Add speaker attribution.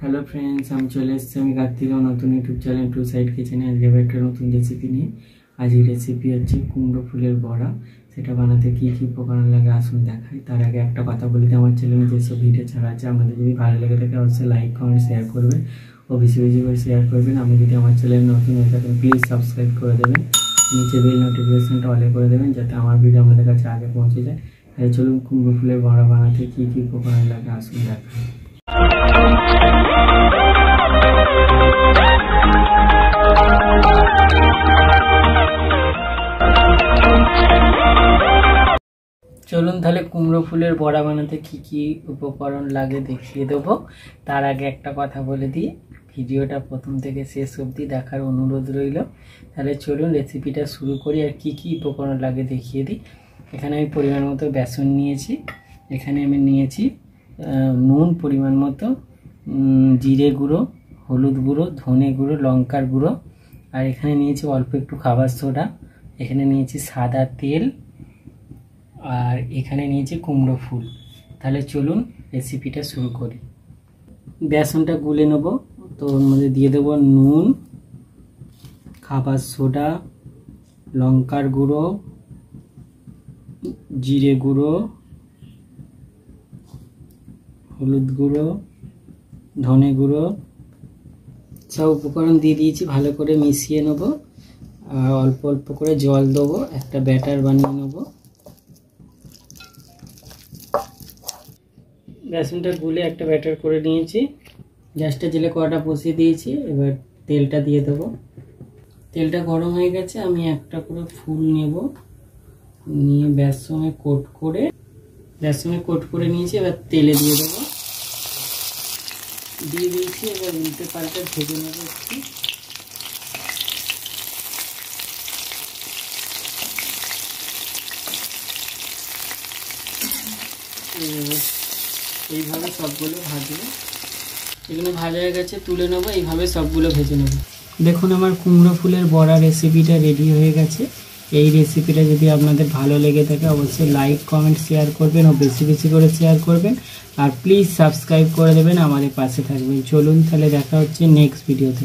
Speaker 1: hello friends আমি চলে এসেছি আমি কার্তিক নতুন ইউটিউব চ্যানেল টু সাইড কিচেনে আজকে একটা নতুন রেসিপি নিয়ে আজ এই রেসিপি হচ্ছে কুমড়ো ফুলের বড়া সেটা বানাতে কি কি উপকরণ লাগে আসুন দেখাই তার আগে একটা কথা বলি আমার চ্যানেলে যে সব ভিডিও ছাড়া আছে আপনাদের যদি ভালো লাগে থাকে অবশ্যই লাইক কমেন্ট শেয়ার করবেন ও বেশি বেশি করে শেয়ার করবেন আপনি যদি আমার চ্যানেলে নতুন হয়ে থাকেন প্লিজ সাবস্ক্রাইব করে দেবেন নিচে বেল নোটিফিকেশনটা অলে করে দেবেন যাতে আমার ভিডিও আপনাদের কাছে আগে পৌঁছে যায় তাই চলুন কুমড়ো ফুলের বড়া বানাতে কি কি উপকরণ লাগে আসুন দেখাই চলুন তাহলে কুমড়ো ফুলের বড়া বানাতে কি কি উপকরণ লাগে দেখিয়ে দেব তার আগে একটা কথা বলে দিই ভিডিওটা প্রথম থেকে শেষ অবধি দেখার অনুরোধ রইল তাহলে চলুন রেসিপিটা শুরু করি আর কি কি উপকরণ লাগে দেখিয়ে দিই এখানে আমি পরিমাণ মতো বেসন নিয়েছি এখানে আমি নিয়েছি নুন পরিমাণ মতো জিরে গুঁড়ো হলুদ গুঁড়ো ধনে গুঁড়ো লঙ্কার গুঁড়ো আর এখানে নিয়েছি অল্প একটু খাবার সোডা এখানে নিয়েছি সাদা তেল আর এখানে নিয়েছি কুমড়ো ফুল তাহলে চলুন রেসিপিটা শুরু করি বেসনটা গুলে নেব তো ওর মধ্যে দিয়ে দেব নুন খাবার সোডা লঙ্কার গুঁড়ো জিরে গুঁড়ো হলুদ গুঁড়ো ধনে গুঁড়ো সব উপকরণ দিয়ে দিয়েছি ভালো করে মিশিয়ে নেব আর অল্প অল্প করে জল দেবো একটা ব্যাটার বানিয়ে নেব বেসনটা গুলে একটা ব্যাটার করে নিয়েছি গ্যাসটা জেলে কড়াটা বসিয়ে দিয়েছি এবার তেলটা দিয়ে দেবো তেলটা গরম হয়ে গেছে আমি একটা করে ফুল নেব নিয়ে বেসনে কোট করে নিয়েছি এবার তেলে দিয়ে দেবো দিয়ে দিয়েছি এবার উল্টে পাল্টে ভেজে নেব একটু এইভাবে সবগুলো ভাজবো এগুলো ভাজা হয়ে গেছে তুলে নেবো এইভাবে সবগুলো ভেজে নেবো দেখুন আমার কুমড়ো ফুলের বড়া রেসিপিটা রেডি হয়ে গেছে এই রেসিপিটা যদি আপনাদের ভালো লেগে থাকে অবশ্যই লাইক কমেন্ট শেয়ার করবেন ও বেশি বেশি করে শেয়ার করবেন আর প্লিজ সাবস্ক্রাইব করে দেবেন আমাদের পাশে থাকবেন চলুন তাহলে দেখা হচ্ছে নেক্সট ভিডিওতে